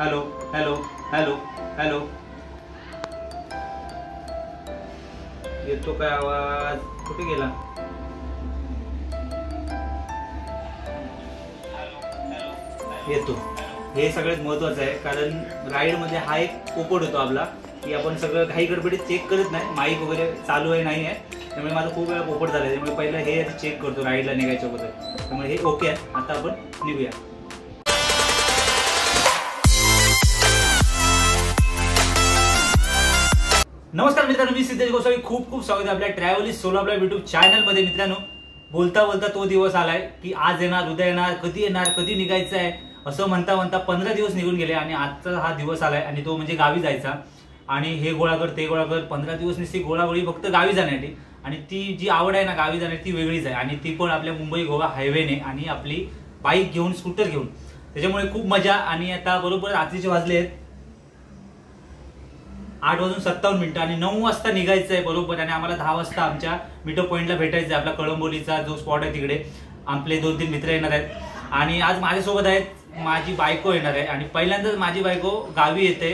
Hello hello hello hello, येतो काय आवाज? कुठे गेला? येतो. हे सगळ्यात महत्त्वाचं आहे, कारण राईडमध्ये हा एक पोपट होतो आपला की आपण सगळं काही गडबडीत चेक करत नाही, माईक वगैरे चालू आहे नाही आहे. त्यामुळे माझं खूप वेळा पोपट झालं, त्यामुळे पहिलं हे चेक करतो राईडला निघायच्या अगोदर. त्यामुळे हे ओके आहे. आता आपण निघूया. नमस्कार मित्रांनो, मी सिद्धेश गोसावी. खूप खूप स्वागत आहे आपल्या ट्रॅव्हलिस्ट सोलो आपल्या युट्यूब चॅनलमध्ये. मित्रांनो, बोलता बोलता तो दिवस आलाय की आज येणार, उद्या येणार, कधी निघायचं आहे असं म्हणता म्हणता 15 दिवस निघून गेले आणि आजचा हा दिवस आलाय आणि तो म्हणजे गावी जायचा. आणि हे गोळा कर ते गोळा कर, 15 दिवस नुसती गोळागोळी फक्त गावी जाण्यासाठी. आणि ती जी आवड आहे ना गावी जाण्याची ती वेगळीच आहे, आणि ती पण आपल्या मुंबई गोवा हायवेने आणि आपली बाईक घेऊन, स्कूटर घेऊन. त्याच्यामुळे खूप मजा. आणि आता बरोबर रात्रीचे वाजले आहेत 8:57 आणि 9 वाजता निघायचं आहे बरोबर. आणि आम्हाला 10 वाजता आमच्या मीटअप पॉईंटला भेटायचं आहे. आपला कळंबोलीचा जो स्पॉट आहे तिकडे आपले 2-3 मित्र येणार आहेत. आणि आज माझ्यासोबत आहेत, माझी बायको येणार आहे. आणि पहिल्यांदाच माझी बायको गावी येते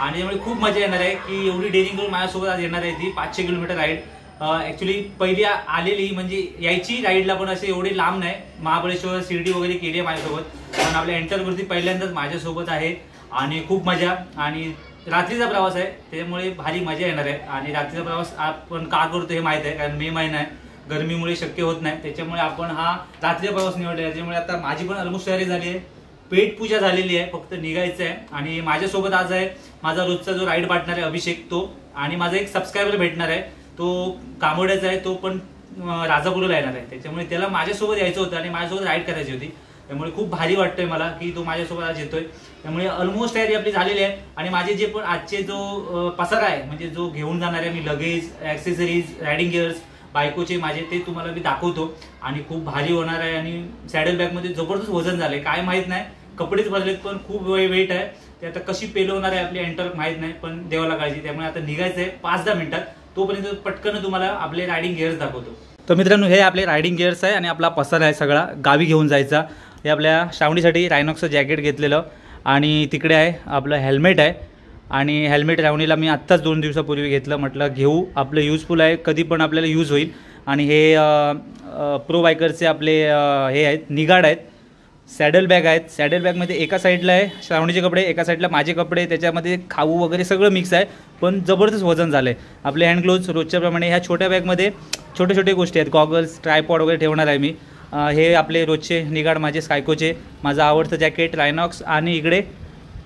आणि त्यामुळे खूप मजा येणार आहे की एवढी डेअरिंग करून माझ्यासोबत आज येणार आहे. ती 500 किलोमीटर राईड. ॲक्च्युली पहिली आलेली म्हणजे यायची राईडला, पण असे एवढे लांब नाही. महाबळेश्वर, शिर्डी वगैरे केली आहे माझ्यासोबत, पण आपल्या एंटरवरती पहिल्यांदाच माझ्यासोबत आहे. आणि खूप मजा. आणि रात्रीचा प्रवास आहे, त्यामुळे भारी मजा येणार आहे. आणि रात्रीचा प्रवास आपण का करतो हे माहीत आहे, कारण मे महिना आहे, गरमीमुळे शक्य होत नाही. त्याच्यामुळे आपण हा रात्रीचा प्रवास निवडला. त्याच्यामुळे आता माझी पण ऑलमोस्ट तयारी झाली आहे, पेट पूजा झालेली आहे, फक्त निघायचं आहे. आणि माझ्यासोबत आज आहे माझा रोजचा जो राईड पार्टनर आहे अभिषेक, तो. आणि माझा एक सबस्क्रायबर भेटणार आहे, तो कामोड्याचा आहे, तो पण राजापूरला येणार आहे. त्याच्यामुळे त्याला माझ्यासोबत यायचं होतं आणि माझ्यासोबत राईड करायची होती. त्यामुळे खूप भारी वाटतंय मला की तो माझ्यासोबत आज येतोय. त्यामुळे ऑलमोस्ट तयारी आपली झालेली आहे. आणि माझे जे पण आजचे जो पसारा आहे, म्हणजे जो घेऊन जाणार आहे मी, लगेज, ॲक्सेसरीज, रायडिंग गिअर्स, बायकोचे माझे, ते तुम्हाला मी दाखवतो. आणि खूप भारी होणार आहे. आणि सॅडल बॅगमध्ये जबरदस्त वजन झालंय, काय माहीत नाही, कपडेच बदलेत पण खूप वेट आहे. ते आता कशी पेल होणार आहे आपली एंटर माहीत नाही, पण देवाला काळजी. त्यामुळे आता निघायचं आहे 5-10 मिनिटात. तोपर्यंत पटकन तुम्हाला आपले रायडिंग गिअर्स दाखवतो. तर मित्रांनो, हे आपले रायडिंग गिअर्स आहे आणि आपला पसारा आहे सगळा गावी घेऊन जायचा. हे आपल्या श्रावणीसाठी रायनॉक्सचं जॅकेट घेतलेलं. आणि तिकडे आहे आपलं हेल्मेट आहे. आणि हेल्मेट श्रावणीला मी आत्ताच 2 दिवसापूर्वी घेतलं, म्हटलं घेऊ, आपलं युजफुल आहे, कधी पण आपल्याला यूज होईल. आणि हे प्रो बायकरचे आपले हे आहेत, निगाड आहेत, सॅडल बॅग आहेत. सॅडल बॅगमध्ये एका साईडला आहे श्रावणीचे कपडे, एका साईडला माझे कपडे, त्याच्यामध्ये खाऊ वगैरे सगळं मिक्स आहे, पण जबरदस्त वजन झालं आहे. आपले हँड ग्लोव्ज रोजच्याप्रमाणे. ह्या छोट्या बॅगमध्ये छोटे छोटे गोष्टी आहेत, गॉगल्स, ट्रायपॉड वगैरे ठेवणार आहे मी. हे आपले रोजचे निगाड माझे स्कायकोचे, माझं आवडतं जॅकेट रायनॉक्स. आणि इकडे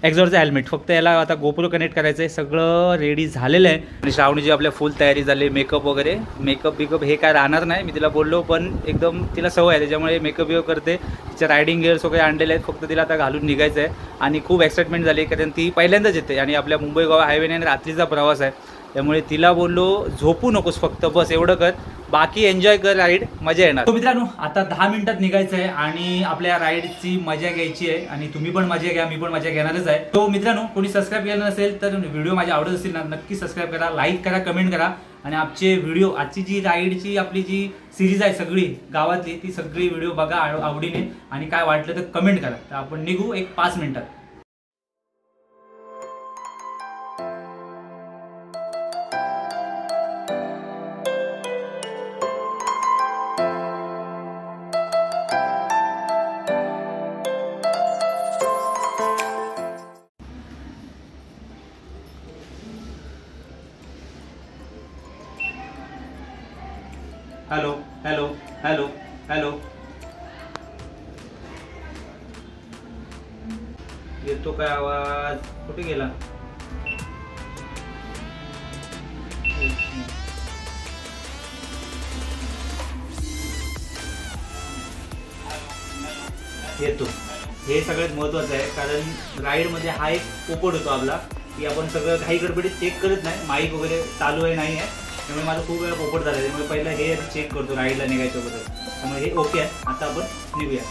एक्झॉरचं हेल्मेट. फक्त याला आता गोप्रो कनेक्ट करायचं आहे. सगळं रेडी झालेलं आहे. आणि श्रावणीची आपल्या फुल तयारी झाली. मेकअप वगैरे, मेकअप हे काय राहणार नाही, मी तिला बोललो, पण एकदम तिला सवय आहे, त्याच्यामुळे मेकअप करते. तिच्या रायडिंग गिअर्स वगैरे आणलेले आहेत, फक्त तिला आता घालून निघायचं आहे. आणि खूप एक्साइटमेंट झाली, कारण ती पहिल्यांदाच येते आणि आपल्या मुंबई गोवा हायवेने आणि रात्रीचा प्रवास आहे. त्यामुळे तिला बोललो झोपू नकोस, फक्त बस एवढं कर, बाकी एन्जॉय कर, राईड मजा येणार. तो मित्रांनो, आता 10 मिनिटात निघायचं आहे आणि आपल्या राईडची मजा घ्यायची आहे. आणि तुम्ही पण मजा घ्या, मी पण मजा घेणारच आहे. तो मित्रांनो, कोणी सबस्क्राईब केलं नसेल तर व्हिडिओ माझे आवडत असतील ना, नक्की सबस्क्राईब करा, लाईक करा, कमेंट करा. आणि आजचे व्हिडिओ, आजची जी राईडची आपली जी सिरीज आहे सगळी गावातली, ती सगळी व्हिडिओ बघा आवडीने. आणि काय वाटलं तर कमेंट करा. तर आपण निघू एक 5 मिनिटात. हॅलो हॅलो हॅलो हॅलो, येतो काय आवाज? कुठे गेला? येतो. हे सगळ्यात महत्त्वाचं आहे, कारण राईडमध्ये हा एक पोपट होतो आपला की आपण सगळं काही गडबडीत चेक करत नाही, माईक वगैरे चालू आहे नाही आहे. त्यामुळे माझं खूप वेळा पोपट झालं, त्यामुळे पहिलं हे चेक करतो राईडला निघायच्या अगोदर. त्यामुळे हे ओके आहे. आता आपण निघूया.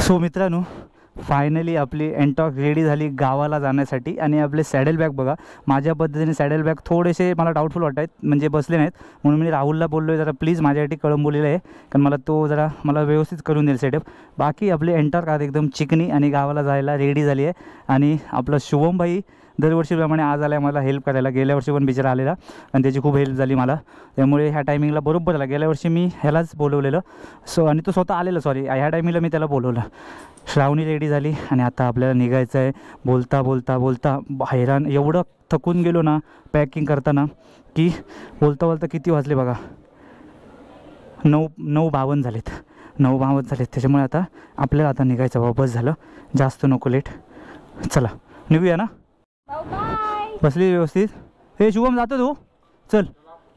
सो मित्रांनो, फायनली आपली एंटॉक रेडी झाली गावाला जाण्यासाठी. आणि आपले सॅडल बॅग बघा, माझ्या पद्धतीने सॅडल बॅग थोडेसे मला डाऊटफुल वाटत आहेत, म्हणजे बसले नाहीत. म्हणून मी राहुलला बोललो आहे जरा प्लीज माझ्यासाठी कळंबोलीला आहे, कारण मला तो जरा मला व्यवस्थित करून देईल सेटअप. बाकी आपली एंटॉक आज एकदम चिकनी आणि गावाला जायला रेडी झाली आहे. आणि आपलं शुभम भाई दरवर्षीप्रमाणे आज आला मला हेल्प करायला. गेल्या वर्षी पण बिचारा आलेला आणि त्याची खूप हेल्प झाली मला, त्यामुळे ह्या टायमिंगला बरोबर आला. गेल्या वर्षी मी ह्यालाच बोलवलेलं आणि तो स्वतः आलेला, सॉरी ह्या टायमिंगला मी त्याला बोलवलं. श्रावणी रेडी झाली आणि आता आपल्याला निघायचं आहे. बोलता बोलता बोलता हैराण, एवढं थकून गेलो ना पॅकिंग करताना की बोलता बोलता किती वाजले बघा, 9:52 झालेत. 9:52 झालेत. त्याच्यामुळे आता आपल्याला आता निघायचं बाबा, बस झालं, जास्त नको लेट. चला निघूया ना. बसली व्यवस्थित. हे शुभम जातो तू, चल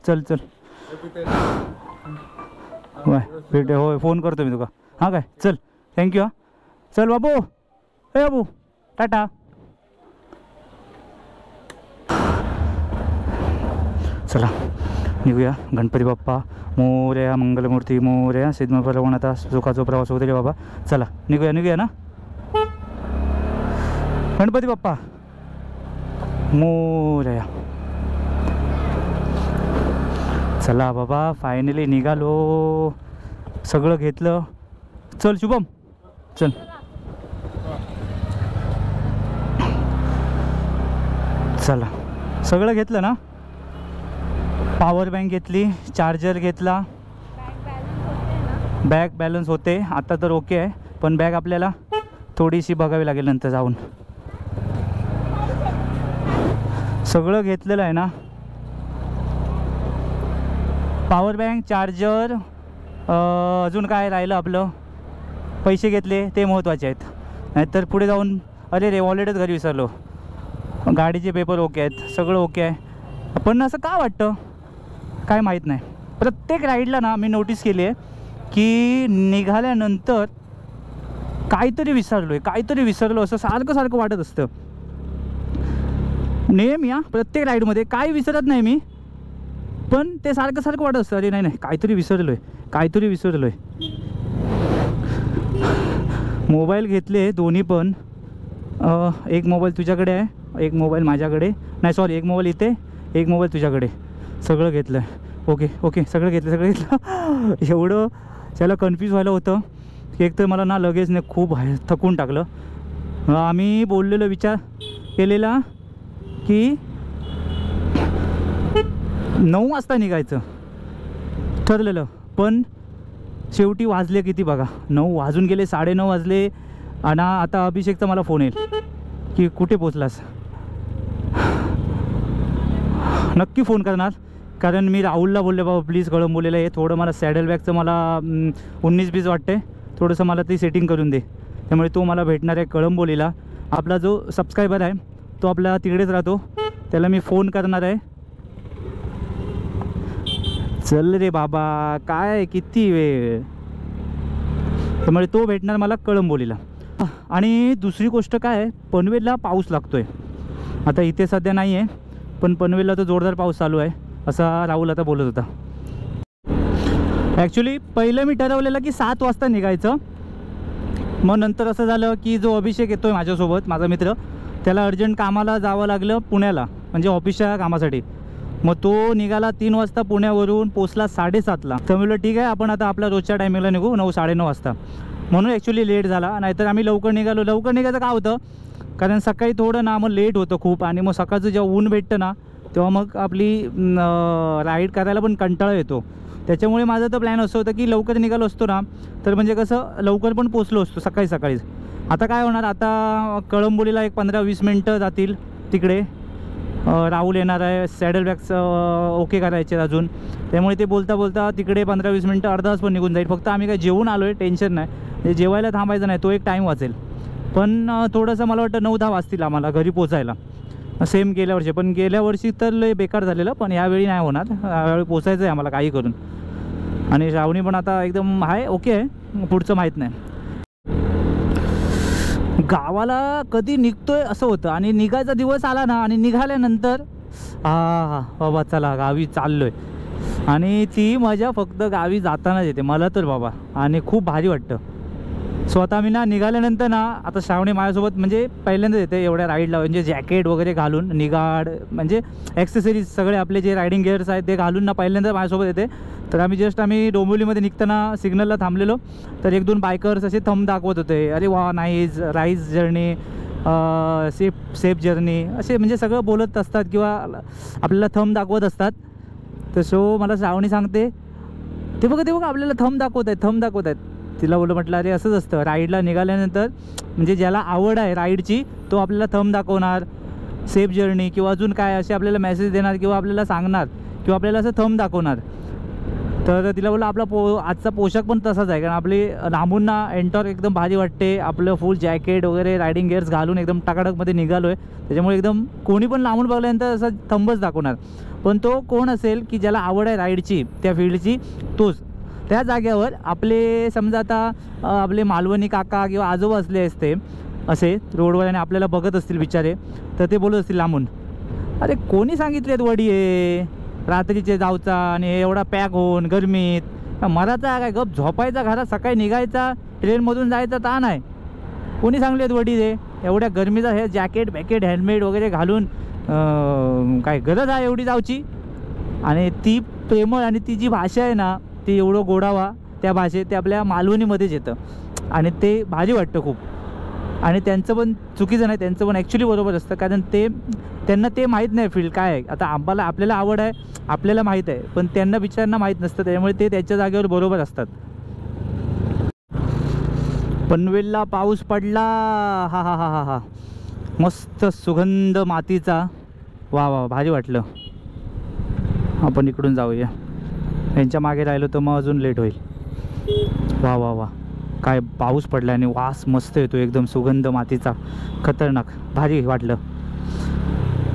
चल चल भेट. होय फोन करतो मी तुका. हां काय, चल थँक्यू. हां चल बाबू. ए बाबू टाटा. चला निघूया. गणपती बाप्पा मोरया, मंगलमूर्ती मोरया, सिद्धमप्रवणता, सुखाचा प्रवास होते रे बाबा. चला निघूया ना. गणपती बाप्पा मोरया. चला बाबा फायनली निघालो, सगळं घेतलं. चल शुभम चल. चला सगळं घेतलं ना. पॉवर बँक घेतली, चार्जर घेतला, बॅग बॅलन्स होते आता तर ओके आहे, पण बॅग आपल्याला थोडीशी बघावी लागेल नंतर जाऊन. सगळं घेतलेलं आहे ना, पॉवर बँक, चार्जर, अजून काय राहिलं आपलं, पैसे घेतले ते महत्त्वाचे आहेत. नाहीतर पुढे जाऊन अरे रे वॉलेटच घरी विसरलो. गाडीचे पेपर ओके आहेत, सगळं ओके आहे, पण असं का वाटतं काय माहीत नाही. प्रत्येक राईडला ना मी नोटीस केली आहे की निघाल्यानंतर काहीतरी विसरलो असं सारखं वाटत असतं नेहमी. प्रत्येक राईडमध्ये काही विसरत नाही मी, पण ते सारखं वाटत असतं अरे नाही काहीतरी विसरलो आहे. मोबाईल घेतले दोन्ही पण, एक मोबाईल तुझ्याकडे आहे, एक मोबाईल माझ्याकडे, नाही सॉरी एक मोबाईल इथे, एक मोबाईल तुझ्याकडे. सगळं घेतलं आहे. ओके सगळं घेतलं. एवढं त्याला कन्फ्यूज व्हायला होतं की एक तर मला ना लगेचने खूप थकून टाकलं. आम्ही बोललेलो, विचार केलेला की 9 वाजता निघायचं ठरलेलं, पण शेवटी वाजले किती बघा, 9 वाजून गेले, 9:30 वाजले. आणि आता अभिषेकचा मला फोन येईल की कुठे पोचलास. नक्की फोन करणार, कारण मी राहुलला बोलले बाबा प्लीज कळंबोलीला आहे, थोडं मला सॅडल बॅगचं मला 19-20 वाटते, थोडंसं मला ती सेटिंग करून दे. त्यामुळे तो मला भेटणार आहे कळंबोलीला. आपला जो सबस्क्रायबर आहे तो आपला तिकडेच राहतो, त्याला मी फोन करणार आहे. चल रे बाबा, काय किती वेळ. त्यामुळे तो भेटणार मला कळंबोलीला. आणि दुसरी गोष्ट काय आहे, पनवेलला पाऊस लागतो आहे. आता इथे सध्या नाही आहे, पण पनवेलला तो जोरदार पाऊस चालू आहे असा राहुल आता बोलत होता. ॲक्च्युली पहिलं मी ठरवलेलं की 7 वाजता निघायचं, मग नंतर असं झालं की जो अभिषेक येतो आहे माझ्यासोबत, माझा मित्र, त्याला अर्जंट कामाला जावं लागलं पुण्याला, म्हणजे ऑफिसच्या कामासाठी. मग तो निघाला 3 वाजता पुण्यावरून, पोचला 7:30ला. तर म्हणलं ठीक आहे आपण आता आपल्या रोजच्या टायमिंगला निघू 9-9:30 वाजता. म्हणून ॲक्च्युली लेट झाला, नाहीतर आम्ही लवकर निघालो. लवकर निघायचं का होतं, कारण सकाळी थोडं ना मग लेट होतं खूप, आणि मग सकाळचं जेव्हा ऊन भेटतं ना तेव्हा मग आपली राईड करायला पण कंटाळा येतो. त्याच्यामुळे माझं तर प्लॅन असं होतं की लवकर निघालो असतो ना तर म्हणजे कसं लवकर पण पोचलो असतो सकाळीच. आता काय होणार, आता कळंबोलीला एक 15-20 मिनटं जातील तिकडे. राहुल येणार आहे, सॅडल बॅग्स ओके करायचे अजून, त्यामुळे ते बोलता तिकडे 15-20 मिनटं, अर्धा तास पण निघून जाईल. फक्त आम्ही काय जेवून आलो आहे, टेन्शन नाही, जेवायला थांबायचं नाही, तो एक टाईम वाचेल. पण थोडंसं मला वाटतं 9-10 वाजतील आम्हाला घरी पोचायला, सेम गेल्या वर्षी. पण गेल्या वर्षी तर लय बेकार झालेलं, पण यावेळी नाही होणार, यावेळी पोचायचं आहे आम्हाला काही करून. आणि श्रावणी पण आता एकदम आहे, ओके आहे, पुढचं माहीत नाही. गावाला कधी निघतोय असं होतं, आणि निघायचा दिवस आला ना आणि निघाल्यानंतर बाबा चला गावी चाललो आहे. आणि ती मजा फक्त गावी जातानाच येते मला तर बाबा, आणि खूप भारी वाटतं. सो आता आम्ही ना निघाल्यानंतर ना आता श्रावणी माझ्यासोबत म्हणजे पहिल्यांदाच येते एवढ्या राईडला, म्हणजे जॅकेट वगैरे घालून निगाड म्हणजे ॲक्सेसरीज सगळे आपले जे रायडिंग गिअर्स आहेत ते घालून ना पहिल्यांदा माझ्यासोबत येते. तर आम्ही डोंबिवलीमध्ये निघताना सिग्नलला थांबलेलो, तर 1-2 बायकर्स असे थंब दाखवत होते, अरे वा nice rise journey, safe journey असे म्हणजे सगळं बोलत असतात किंवा आपल्याला थंब दाखवत असतात. तर सो मला श्रावणी सांगते ते बघा आपल्याला थंब दाखवत आहेत. तिला म्हटलं अरे असंच असतं, राईडला निघाल्यानंतर म्हणजे ज्याला आवड आहे राईडची तो आपल्याला थंब दाखवणार, सेफ जर्नी किंवा अजून काय असे आपल्याला मेसेज देणार किंवा आपल्याला सांगणार किंवा आपल्याला असं थंब दाखवणार. तर तिला बोललं आपला आजचा पोशाख पण तसाच आहे, कारण आपली लांबून ना एंटॉर्क एकदम भारी वाटते, आपलं फुल जॅकेट वगैरे रायडिंग गिअर्स घालून एकदम टकाटकमध्ये निघालो आहे. त्याच्यामुळे एकदम कोणी पण लांबून बघल्यानंतर असं थंबच दाखवणार. पण तो कोण असेल की ज्याला आवड आहे राईडची त्या फील्डची तोच. त्या जाग्यावर आपले समजा आता आपले मालवणी काका किंवा आजोबा असले असते असे रोडवर आणि आपल्याला बघत असतील बिचारे, तर ते बोलत असतील लांबून अरे कोणी सांगितलेत वडी आहे रात्रीचे जाऊचा आणि एवढा पॅक होऊन गरमीत मराचा काय गप झोपायचा घरात, सकाळी निघायचा ट्रेनमधून जायचा ताण आहे, कोणी सांगलेत वडी रे एवढ्या गरमीचा हे जॅकेट बॅकेट हेल्मेट वगैरे घालून काय गरज आहे एवढी जाऊची. आणि ती प्रेमळ आणि ती जी भाषा आहे ना ती एवढं गोडावा त्या भाषेत ते आपल्या मालवणीमध्येच येतं आणि ते भारी वाटतं खूप. आणि त्यांचं पण चुकीचं नाही, त्यांचं पण ॲक्च्युली बरोबर असतं, कारण त्यांना ते माहीत नाही फील्ड काय आहे. आता आपल्याला आवड आहे, आपल्याला माहीत आहे, पण त्यांना बिचारांना माहीत नसतं, त्यामुळे ते त्याच्या जागेवर बरोबर असतात. पनवेलला पाऊस पडला, हा हा हा हा हा मस्त सुगंध मातीचा, वा वा भारी वाटलं. आपण इकडून जाऊया, यांच्या मागे राहिलो तर मग अजून लेट होईल. वा वा वा काय पाऊस पडला आणि वास मस्त येतो एकदम सुगंध मातीचा, खतरनाक भारी वाटलं.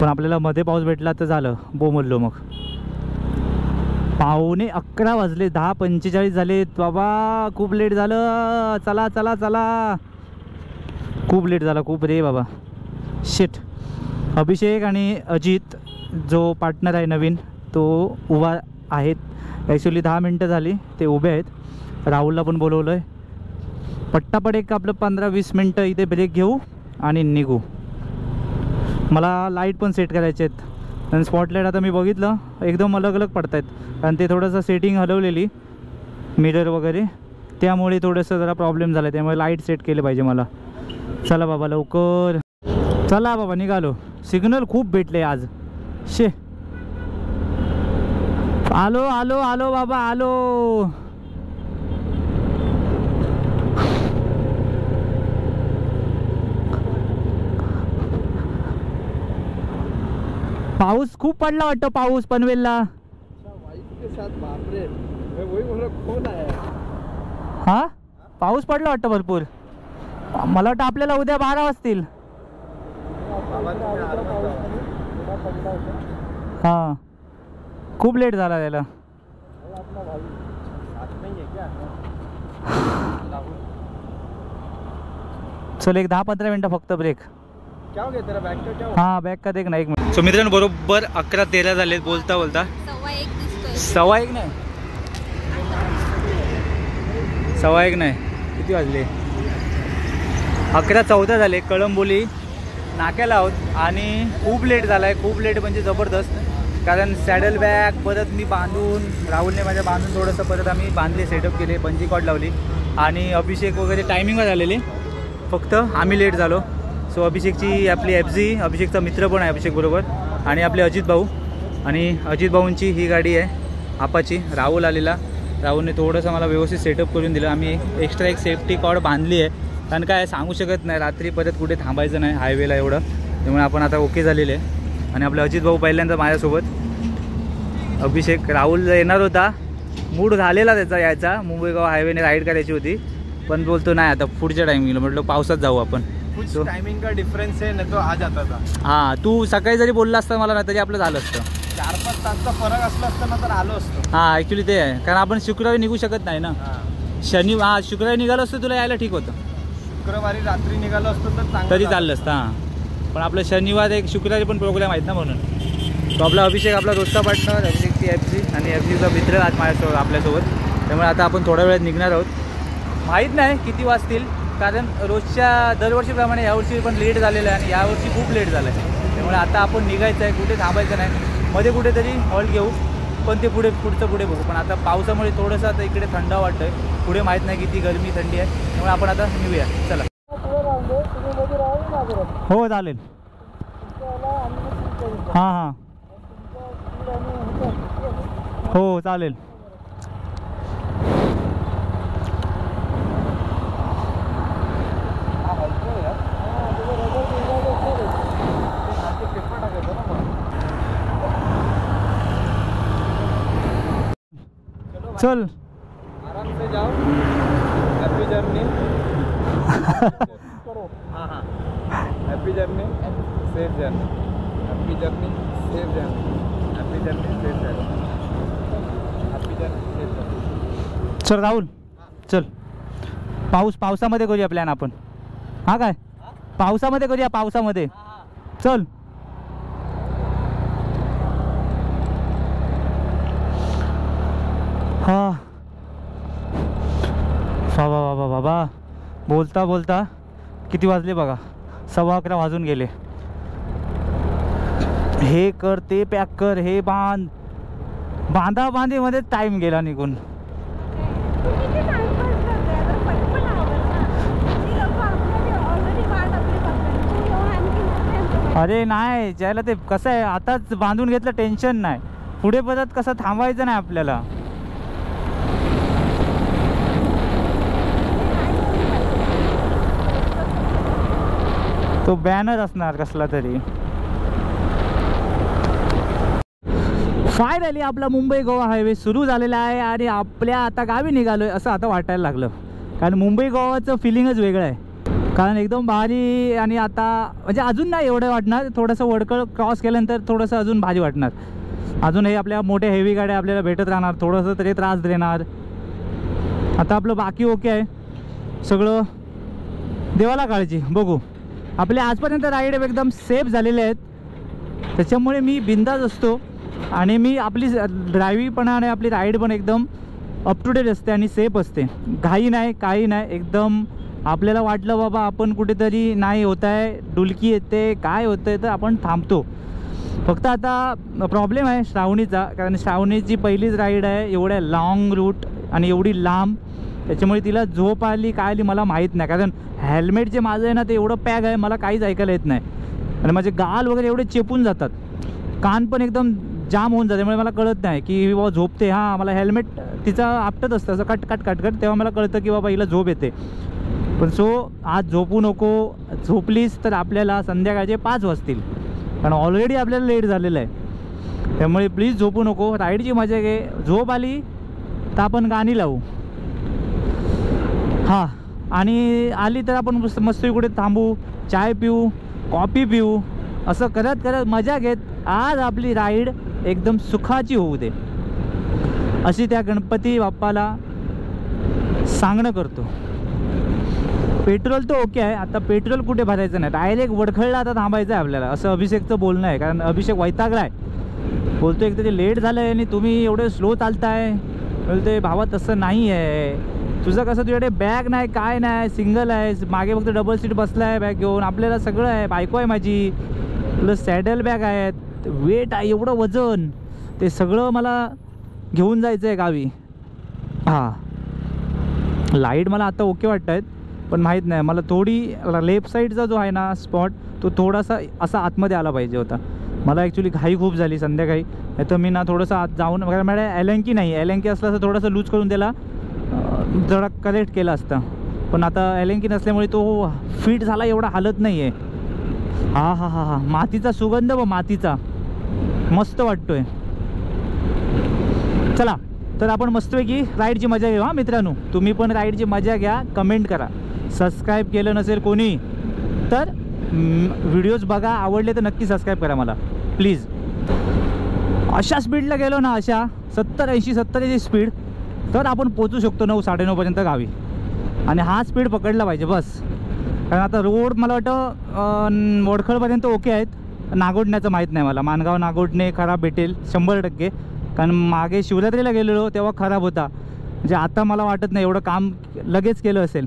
पण आपल्याला मध्ये पाऊस भेटला तर झालं बोंबललो. मग 11:15 वाजले, 10:45 झाले बाबा, खूप लेट झालं. चला चला चला, खूप लेट झाला खूप रे बाबा, शिट. अभिषेक आणि अजित जो पार्टनर आहे नवीन तो उभा आहेत. ॲक्च्युली 10 मिनटं झाली ते उभे आहेत. राहुलला पण बोलवलं आहे. पट्टापट एक आपलं 15-20 मिनटं इथे ब्रेक घेऊ आणि निघू. मला लाईट पण सेट करायचे आहेत आणि स्पॉटलाईट आता मी बघितलं एकदम अलग अलग पडत आहेत, कारण ते थोडंसं सेटिंग हलवलेली मिरर वगैरे, त्यामुळे थोडंसं जरा प्रॉब्लेम झाला, त्यामुळे लाईट सेट केले पाहिजे मला. चला बाबा लवकर, चला बाबा निघालो. सिग्नल खूप भेटले आज, शे. आलो आलो आलो बाबा आलो. पाऊस खूप पडला वाटतं, पाऊस पनवेलला. हा पाऊस पडला वाटतं भरपूर. मला वाटतं आपल्याला उद्या 12 वाजतील. हां खूप लेट झाला त्याला. चल एक 10-15 मिनटं फक्त ब्रेक. हाँ बैग का देख ना 1 मिनिट. सो मित्रांनो बरोबर 11:13 झाले बोलता बोलता. 1:15 नाही, 1:15 नाही, किती वाजले 11:14 झाले. कळंबोली नाक्याला आहोत आणि खूप लेट झाला आहे, खूप लेट म्हणजे जबरदस्त. कारण सॅडल बॅग परत मी बांधून, राहुलने माझ्या बांधून थोडंसं परत आम्ही बांधले, सेटअप केले, बंजी कॉर्ड लावली आणि अभिषेक वगैरे टायमिंगवर आलेले, फक्त आम्ही लेट झालो. सो अभिषेकची आपली FZ, अभिषेकचा मित्र पण आहे अभिषेक बरोबर, आणि आपले अजित भाऊ, आणि अजित भाऊंची ही गाडी आहे आपाची. राहुल आलेला, राहुलने थोडंसं मला व्यवस्थित सेटअप करून दिलं. आम्ही एक्स्ट्रा एक सेफ्टी कॉर्ड बांधली आहे, कारण काय सांगू शकत नाही रात्री परत कुठे थांबायचं नाही हायवेला एवढं, त्यामुळे आपण आता ओके झालेले आहे. आणि आपले अजित भाऊ पहिल्यांदा माझ्यासोबत. अभिषेक राहुल येणार होता, मूड झालेला त्याचा यायचा, मुंबई गोवा हायवेने राईड करायची होती, पण बोलतो नाही आता पुढच्या टायमिंगला. म्हटलं पावसात जाऊ आपण. कुछ टाइमिंग का डिफरेंस है, नहीं तो आ जाता था. हां तू सकाळी जरी बोलला असता मला ना तरी आपलं झालं असतं. 4-5 तासचा फरक असला असता ना तर आलो असतो. हां ॲक्च्युली ते आहे, कारण आपण शुक्रवारी निघू शकत नाही ना. शुक्रवारी निघालो असतो तुला यायला ठीक होतं. शुक्रवारी रात्री निघालो असतो तर तरी चाललं असतं. हां पण आपलं शनिवार एक शुक्रवारी पण प्रोग्राम आहेत ना, म्हणून. तो आपला अभिषेक आपला रोजचा पार्टनर, अभिषेकची FZ आणि FZचा मित्र आज माझ्यासोबत आपल्यासोबत. त्यामुळे आता आपण थोड्या वेळात निघणार आहोत. माहीत नाही किती वाजतील, कारण रोजच्या दरवर्षीप्रमाणे यावर्षी पण लेट झालेलं आहे आणि यावर्षी खूप लेट झालं आहे. त्यामुळे आता आपण निघायचं आहे, कुठे थांबायचं नाही, मध्ये कुठेतरी हॉल्ट घेऊ, पण ते पुढचं पुढे बघू. पण आता पावसामुळे थोडंसं आता इकडे थंड वाटतं आहे, पुढे माहीत नाही किती गरमी थंडी आहे, त्यामुळे आपण आता निघूया. चला. हो चालेल. हां हां हो चालेल. चल आराम से जाओ, हैप्पी जर्नी. हाँ हाँ, happy journey, safe journey, happy journey, safe journey, happy journey, safe journey, happy journey, safe journey. चल राहुल, चल. पावसामध्ये करूया प्लॅन आपण. हा काय पावसामध्ये करूया, पावसामध्ये. चल. हा बाबा बाबा बोलता बोलता किती वाजले बघा, 11:15 वाजून गेले. हे कर, ते पॅक कर, हे बांधीमध्ये टाइम गेला निघून. अरे नाही ज्याला ते कसं आहे, आताच बांधून घेतलं टेन्शन नाही, पुढे परत कसं थांबायचं नाही आपल्याला. तो बॅनर असणार कसला तरी. फायनली आपला मुंबई गोवा हायवे सुरू झालेला आहे आणि आपल्या आता गावी निघालोय असं आता वाटायला लागलं, कारण मुंबई गोवाचं फिलिंगच वेगळं आहे. कारण एकदम भारी, आणि आता म्हणजे अजून नाही एवढं वाटणार, थोडंसं वडकळ क्रॉस केल्यानंतर थोडंसं अजून भारी वाटणार. अजून हे आपल्या मोठ्या हेवी गाड्या आपल्याला भेटत राहणार, थोडंसं तरी त्रास देणार. आता आपलं बाकी ओके आहे सगळं, देवाला काळजी. बघू, आपले आजपर्यंत राईड एकदम सेफ झालेले आहेत, त्याच्यामुळे मी बिंदास असतो आणि मी आपली ड्रायव्हिंग पण आणि आपली राईड पण एकदम अप टू डेट असते आणि सेफ असते. घाई नाही, काही नाही, एकदम आपल्याला वाटलं बाबा आपण कुठेतरी नाही होत आहे, डुलकी येते, काय होतं आहे, तर आपण थांबतो. फक्त आता प्रॉब्लेम आहे श्रावणीचा, कारण श्रावणीची पहिलीच राईड आहे एवढ्या लाँग रूट आणि एवढी लांब, त्याच्यामुळे तिला झोप आली काय आली मला माहीत नाही. कारण हेल्मेट जे माझं आहे ना ते एवढं पॅक आहे, मला काहीच ऐकायला येत नाही आणि माझे गाल वगैरे एवढे चेपून जातात, कान पण एकदम जाम होऊन जाते, त्यामुळे मला कळत नाही की बाबा झोपते. हां, मला हेल्मेट तिचं आपटत असतं असं कट कट कट कट, तेव्हा मला कळतं की बाबा हिला झोप येते. पण सो आज झोपू नको, झोपलीस तर आपल्याला संध्याकाळचे 5 वाजतील, कारण ऑलरेडी आपल्याला लेट झालेलं आहे. त्यामुळे प्लीज झोपू नको, राईडची मजा घे. झोप आली तर आपण गाणी लावू, हां, आणि आली तर आपण मस्त इकडे थांबू, चाय पिऊ, कॉफी पिऊ, असं करत करत मजा घेत आज आपली राईड एकदम सुखाची होऊ दे, अशी त्या गणपती बाप्पाला सांगणं करतो. पेट्रोल तर ओके आहे, आता पेट्रोल कुठे भरायचं नाही, डायरेक्ट वडखळला आता थांबायचं आहे आपल्याला, असं अभिषेकचं बोलणं आहे. कारण अभिषेक वैतागला आहे, बोलतो एक तर ते लेट झालं आहे आणि तुम्ही एवढे स्लो चालताय. बोलते भावा तसं नाही आहे, तुझं कसं तुझ्याकडे बॅग नाही, काय नाही, सिंगल आहे, मागे फक्त डबल सीट बसला आहे बॅग घेऊन, आपल्याला सगळं आहे, बायको आहे माझी, प्लस सॅडल बॅग आहेत, वेट आहे, एवढं वजन, ते सगळं मला घेऊन जायचं आहे गावी. हां, लाईट मला आता ओके वाटत आहेत, पण माहीत नाही मला थोडी लेफ्ट साईडचा जो आहे ना स्पॉट तो थोडासा असा आतमध्ये आला पाहिजे होता. मला ॲक्च्युली घाई खूप झाली संध्याकाळी, नाही तर मी ना थोडंसं आत जाऊन, मॅडम एलँकी नाही, एलँकी असलं तर थोडंसं लूज करून त्याला जरा कलेक्ट केला असता, पण आता एलँकी नसल्यामुळे तो फिट झाला एवढा हालत नाही आहे. हा हा हा हा, मातीचा सुगंध व मातीचा मस्त वाटतोय. चला तर आपण मस्तपैकी राईडची मजा घेऊ. हां मित्रांनो, तुम्ही पण राईडची मजा घ्या, कमेंट करा. सबस्क्राईब केलं नसेल कोणी तर व्हिडिओज बघा, आवडले तर नक्की सबस्क्राईब करा मला प्लीज. अशा स्पीडला गेलो ना, अशा 70-80-70ची स्पीड, तर आपण पोचू शकतो 9-9:30पर्यंत गावी. आणि हा स्पीड पकडला पाहिजे बस. कारण आता रोड मला वाटतं वडखळपर्यंत ओके आहेत, नागोडण्याचं माहीत नाही मला, माणगाव नागोडणे खराब भेटेल 100%, कारण मागे शिवरात्रीला गेलेलो तेव्हा खराब होता, म्हणजे आता मला वाटत नाही एवढं काम लगेच केलं असेल.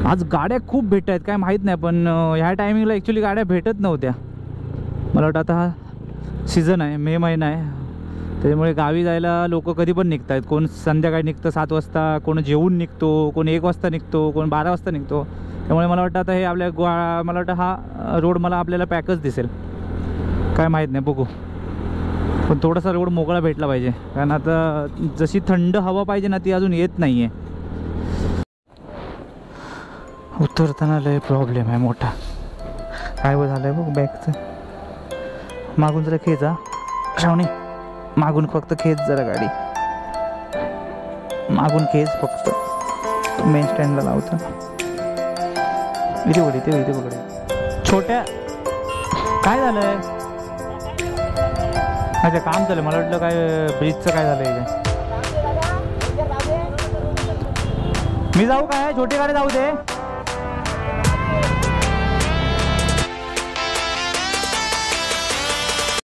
आज गाड्या खूप भेटत आहेत काय माहीत नाही, पण ह्या टायमिंगला ॲक्च्युली गाड्या भेटत नव्हत्या. मला वाटतं आता हा सीझन आहे, मे महिना आहे, त्यामुळे गावी जायला लोक कधी पण निघत आहेत. कोण संध्याकाळी निघतं 7 वाजता, कोण जेवून निघतो, कोण 1 वाजता निघतो, कोण 12 वाजता निघतो. त्यामुळे मला वाटतं आता हे आपल्या मला वाटतं हा रोड मला आपल्याला पॅकच दिसेल, काय माहीत नाही, बघू. पण थोडासा रोड मोकळा भेटला पाहिजे, कारण आता जशी थंड हवा पाहिजे ना ती अजून येत नाही आहे. उतरताना लय प्रॉब्लेम आहे मोठा. काय झालं आहे बघ बॅगचं. मागून जरा खेचा श्रावणी, मागून फक्त खेच जरा गाडी, मागून खेच फक्त. मेन स्टँडला लावतो इथे बघ, इथे बघ छोट्या. काय झालंय? अच्छा काम झालं, मला वाटलं काय ब्रिजचं काय झालंय काय. मी जाऊ काय? छोटी गाडी जाऊ दे.